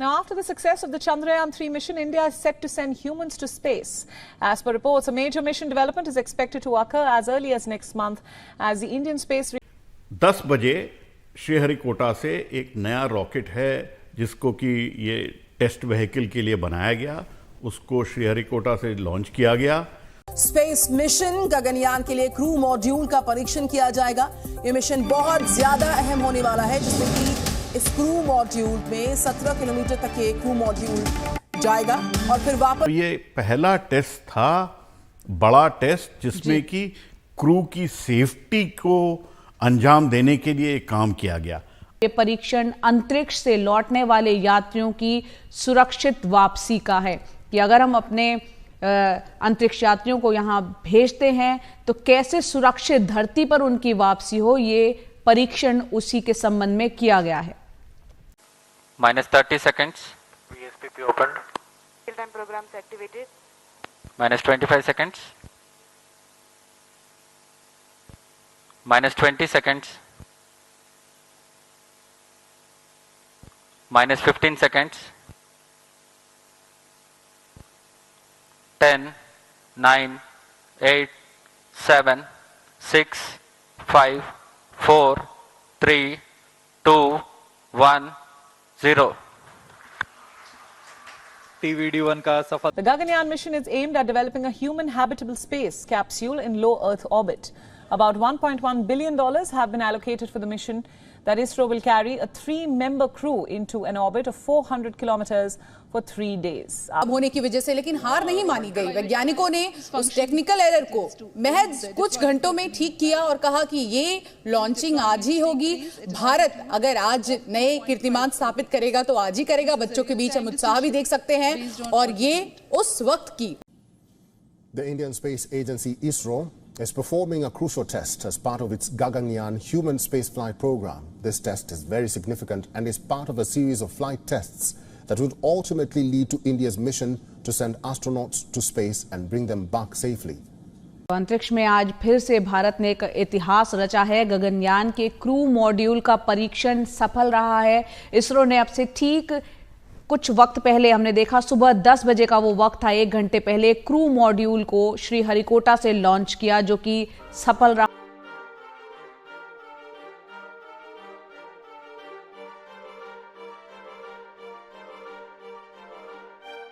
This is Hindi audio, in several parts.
Now, after the success of the Chandrayaan-3 mission, India is set to send humans to space. As per reports, a major mission development is expected to occur as early as next month as the Indian space... 10 बजे श्रीहरिकोटा से एक नया रॉकेट है जिसको कि ये टेस्ट व्हीकल के लिए बनाया गया, उसको श्रीहरिकोटा से लॉन्च किया गया। स्पेस मिशन गगनयान के लिए क्रू मॉड्यूल का परीक्षण किया जाएगा। ये मिशन बहुत ज्यादा अहम होने वाला है, जिसमें कि इस क्रू मॉड्यूल में 17 किलोमीटर तक के क्रू मॉड्यूल जाएगा और फिर वापस। ये पहला टेस्ट था, बड़ा टेस्ट, जिसमें कि क्रू की सेफ्टी को अंजाम देने के लिए काम किया गया। ये परीक्षण अंतरिक्ष से लौटने वाले यात्रियों की सुरक्षित वापसी का है कि अगर हम अपने अंतरिक्ष यात्रियों को यहां भेजते हैं तो कैसे सुरक्षित धरती पर उनकी वापसी हो, ये परीक्षण उसी के संबंध में किया गया है। -30 seconds. VSPP opened. Real time programs activated. -25 seconds. -20 seconds. -15 seconds. 10, 9, 8, 7, 6, 5, 4, 3, 2, 1, 0. TVD-1 का सफल। The Gaganyaan mission is aimed at developing a human habitable space capsule in low Earth orbit. About $1.1 billion have been allocated for the mission. That ISRO will carry a 3-member crew into an orbit of 400 kilometers for 3 days. अब होने की वजह से लेकिन हार नहीं मानी गई। वैज्ञानिकों ने उस टेक्निकल एरर को महज कुछ घंटों में ठीक किया और कहा कि ये लॉन्चिंग आज ही होगी। भारत अगर आज नए कीर्तिमान स्थापित करेगा तो आज ही करेगा। बच्चों के बीच हम उत्साह भी देख सकते हैं और ये उस वक्त की। The Indian Space Agency ISRO is performing a crucial test as part of its Gaganyaan human spaceflight program. This test is very significant and is part of a series of flight tests that would ultimately lead to India's mission to send astronauts to space and bring them back safely. अंतरिक्ष में आज फिर से भारत ने एक इतिहास रचा है। गगनयान के क्रू मॉड्यूल का परीक्षण सफल रहा है। इसरो ने अब से ठीक कुछ वक्त पहले, हमने देखा सुबह 10 बजे का वो वक्त था, 1 घंटे पहले क्रू मॉड्यूल को श्रीहरिकोटा से लॉन्च किया, जो कि सफल रहा।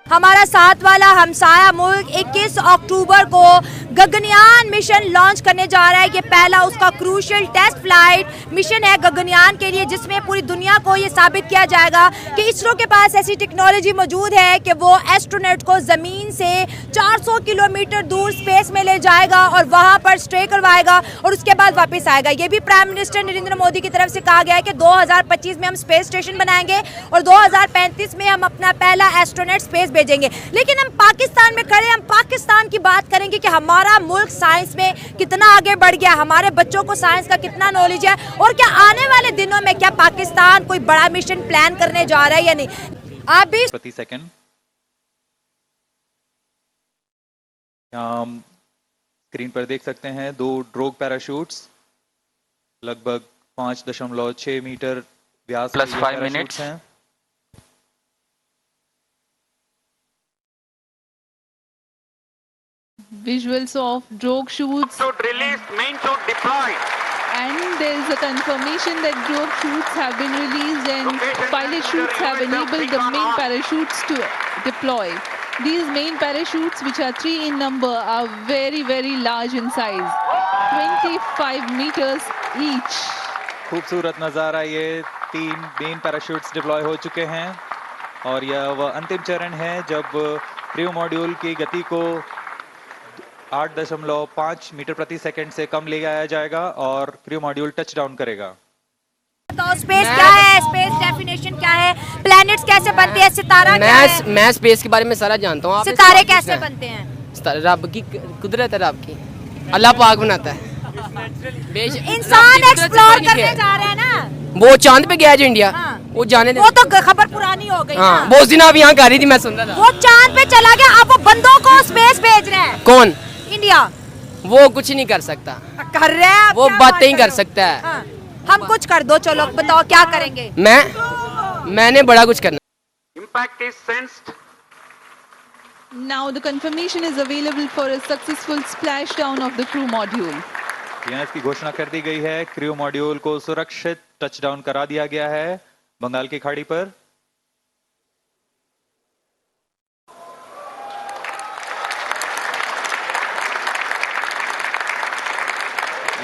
हमारा साथ वाला हमसाया मुल्क 21 अक्टूबर को गगनयान मिशन लॉन्च करने जा रहा है। ये पहला उसका क्रूशियल टेस्ट फ्लाइट मिशन है गगनयान के लिए, जिसमें पूरी दुनिया को ये साबित किया जाएगा कि इसरो के पास ऐसी टेक्नोलॉजी मौजूद है कि वो एस्ट्रोनॉट को ज़मीन से 400 किलोमीटर दूर स्पेस में ले जाएगा और वहाँ पर स्टे करवाएगा और उसके बाद वापस आएगा। ये भी प्राइम मिनिस्टर नरेंद्र मोदी की तरफ से कहा गया है कि 2025 में हम स्पेस स्टेशन बनाएंगे और 2035 में हम अपना पहला एस्ट्रोनॉट स्पेस भेजेंगे। लेकिन हम पाकिस्तान में खड़े, हम पाकिस्तान की बात करेंगे कि हमारा मुल्क साइंस में कितना आगे बढ़ गया, हमारे बच्चों को साइंस का कितना नॉलेज है और क्या आने वाले दिनों में क्या पाकिस्तान कोई बड़ा मिशन प्लान करने जा रहा है या नहीं। आप भी प्रति सेकंड स्क्रीन पर देख सकते हैं 2 ड्रोग पैराशूट्स लगभग 5.6 मीटर व्यास +5 मिनट्स हैं। Visuals of drogue chutes. Suit released, main suit deployed. And there is a confirmation that drogue chutes have been released and pilot chutes have enabled the main parachutes to deploy. These main parachutes, which are 3 in number, are very, very large in size. 25 meters each. खूबसूरत नज़ारा, ये 3 मेन पैराशूट्स डिप्लॉय हो चुके हैं और यह वह अंतिम चरण है जब क्रू मॉड्यूल की गति को 8.5 मीटर प्रति सेकंड से कम ले आया जाएगा और क्रू मॉड्यूल टच डाउन करेगा। तो स्पेस क्या है, स्पेस डेफिनेशन क्या है, प्लैनेट्स कैसे बनते हैं, सितारा क्या है? मैं स्पेस के बारे में सारा जानता हूँ। सितारे कैसे बनते हैं? रब की कुदरत है, रब की, अल्लाह पाक बनाता है। इंसान एक्सप्लोर करने जा रहे हैं ना, वो चांद पे गया जो इंडिया, वो जाने दे। वो तो खबर पुरानी हो गई। हाँ, वो दिन आप यहाँ कर रही थी, मैं सुन रहा था। वो चांद पे चला गया, अब वो बंदों को स्पेस भेज रहे हैं। कौन? इंडिया। वो कुछ नहीं कर सकता, कर रहे हैं, वो बातें ही कर सकता है। हम कुछ कर दो, चलो बताओ क्या करेंगे। मैंने बड़ा कुछ करना। impact is sensed. Now the confirmation is available for a successful splashdown of the crew module. TNS की घोषणा कर दी गई है। क्रू मॉड्यूल को सुरक्षित टचडाउन करा दिया गया है बंगाल की खाड़ी पर।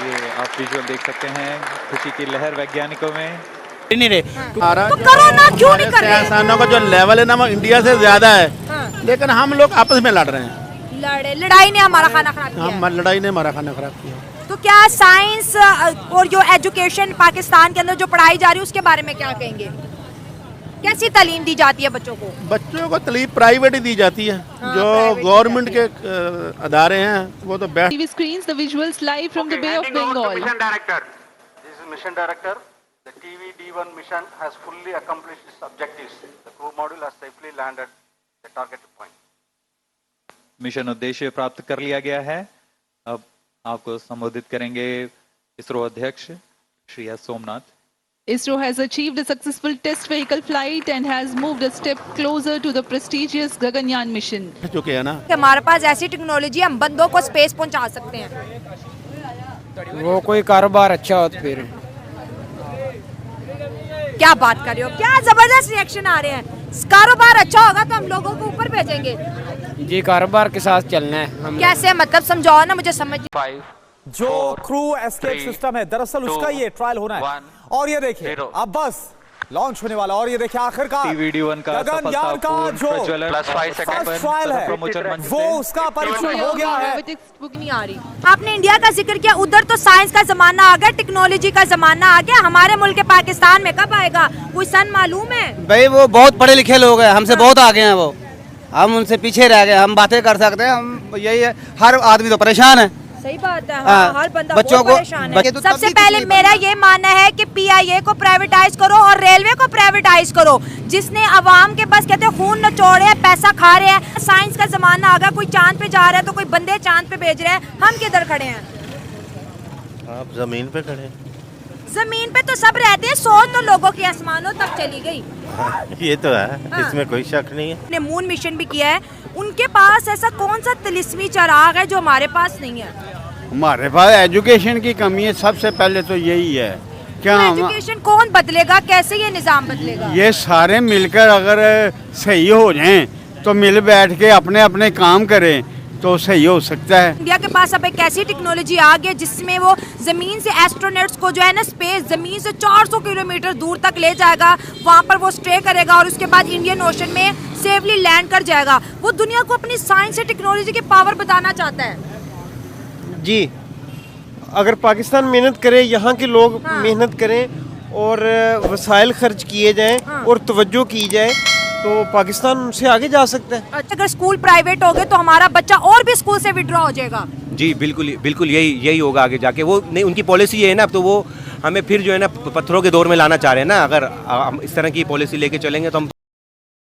ये आप विजुअल देख सकते हैं, खुशी की लहर वैज्ञानिकों में। नहीं रे तो करो ना, क्यों नहीं कर रहे? किसानों का जो लेवल है ना वो इंडिया से ज्यादा है, लेकिन हम लोग आपस में लड़ रहे हैं। लड़ाई ने हमारा खाना खराब किया। हम लड़ाई ने हमारा खाना खराब किया। तो क्या साइंस और जो एजुकेशन पाकिस्तान के अंदर जो पढ़ाई जा रही है उसके बारे में क्या कहेंगे? कैसी तालीम दी जाती है बच्चों को? बच्चों को तालीम प्राइवेट ही दी जाती है। जो गवर्नमेंट के अदारे हैं वो तो best. TV screens the visuals live from the Bay of Bengal. Mission director. This is mission director. The TV-D1 mission has fully accomplished its objectives. The crew module has safely landed the targeted point. Mission उद्देश्य प्राप्त कर लिया गया है। अब आपको संबोधित करेंगे इसरो अध्यक्ष Shri S Somnath. ISRO has achieved a successful test vehicle flight and has moved a step closer to the prestigious Gaganyaan mission. चुके हैं ना। हमारे पास ऐसी टेक्नोलॉजी हम बंदों को स्पेस पहुंचा सकते हैं। वो कोई कारोबार अच्छा हो तो फिर। क्या बात कर रहे हो? क्या जबरदस्त रिएक्शन आ रहे हैं। कारोबार अच्छा होगा तो हम लोगों को ऊपर भेजेंगे। जी कारोबार के साथ चलना है हम। कैसे मतलब समझाओ ना मुझे समझ। जो क्रू एस्केप सिस्टम है दरअसल उसका ये ट्रायल होना है और ये देखिए अब बस लॉन्च होने वाला। और ये देखिए आखिरकार TV-D1 का गगनयान का जो फर्स्ट ट्रायल है वो उसका परीक्षण हो गया है। नहीं आ रही। आपने इंडिया का जिक्र किया, उधर तो साइंस का जमाना आ गया, टेक्नोलॉजी का जमाना आ गया। हमारे मुल्क के पाकिस्तान में कब आएगा? कोई सन मालूम है? भाई वो बहुत पढ़े लिखे लोग हैं, हमसे बहुत आगे हैं वो, हम उनसे पीछे रह गए। हम बातें कर सकते हैं, हम यही है। हर आदमी तो परेशान है। सही बात है। हाँ, हर बंदा बच्चों बहुत परेशान है। तो सबसे पहले मेरा ये मानना है कि PIA को प्राइवेटाइज करो और रेलवे को प्राइवेटाइज करो। जिसने अवाम के बस कहते हैं खून नचोड़ रहे हैं, पैसा खा रहे हैं। साइंस का जमाना आ गया, कोई चांद पे जा रहा है तो कोई बंदे चांद पे भेज रहे हैं। हम किधर खड़े हैं? आप जमीन पे खड़े। जमीन पे तो सब रहते हैं, सोच तो लोगों की आसमानों तक चली गई। ये तो है, इसमें कोई शक नहीं है। ने मून मिशन भी किया है। उनके पास ऐसा कौन सा तिलिस्मी चिराग है जो हमारे पास नहीं है? हमारे पास एजुकेशन की कमी है। सबसे पहले तो यही है। क्या एजुकेशन कौन बदलेगा? कैसे ये निजाम बदलेगा? ये सारे मिलकर अगर सही हो जाएं तो मिल बैठ के अपने अपने काम करें तो सही हो सकता है। इंडिया के पास अब एक ऐसी टेक्नोलॉजी आ गई जिसमें वो जमीन से एस्ट्रोनॉट्स को जो है ना स्पेस जमीन से 400 किलोमीटर दूर तक ले जाएगा। वहाँ पर वो स्टे करेगा और उसके बाद इंडियन ओशन में सेफली लैंड कर जाएगा। वो दुनिया को अपनी साइंस और टेक्नोलॉजी की पावर बताना चाहता है। जी अगर पाकिस्तान मेहनत करे, यहाँ के लोग मेहनत करें और वसाइल खर्च किए जाएं और तवज्जो की जाए तो पाकिस्तान उनसे आगे जा सकता है। अगर स्कूल प्राइवेट हो गए तो हमारा बच्चा और भी स्कूल से विड्रॉ हो जाएगा। जी बिल्कुल बिल्कुल यही होगा आगे जाके। वो नहीं, उनकी पॉलिसी ये है ना, अब तो वो हमें फिर जो है ना पत्थरों के दौर में लाना चाह रहे हैं ना। अगर हम इस तरह की पॉलिसी लेके चलेंगे तो हम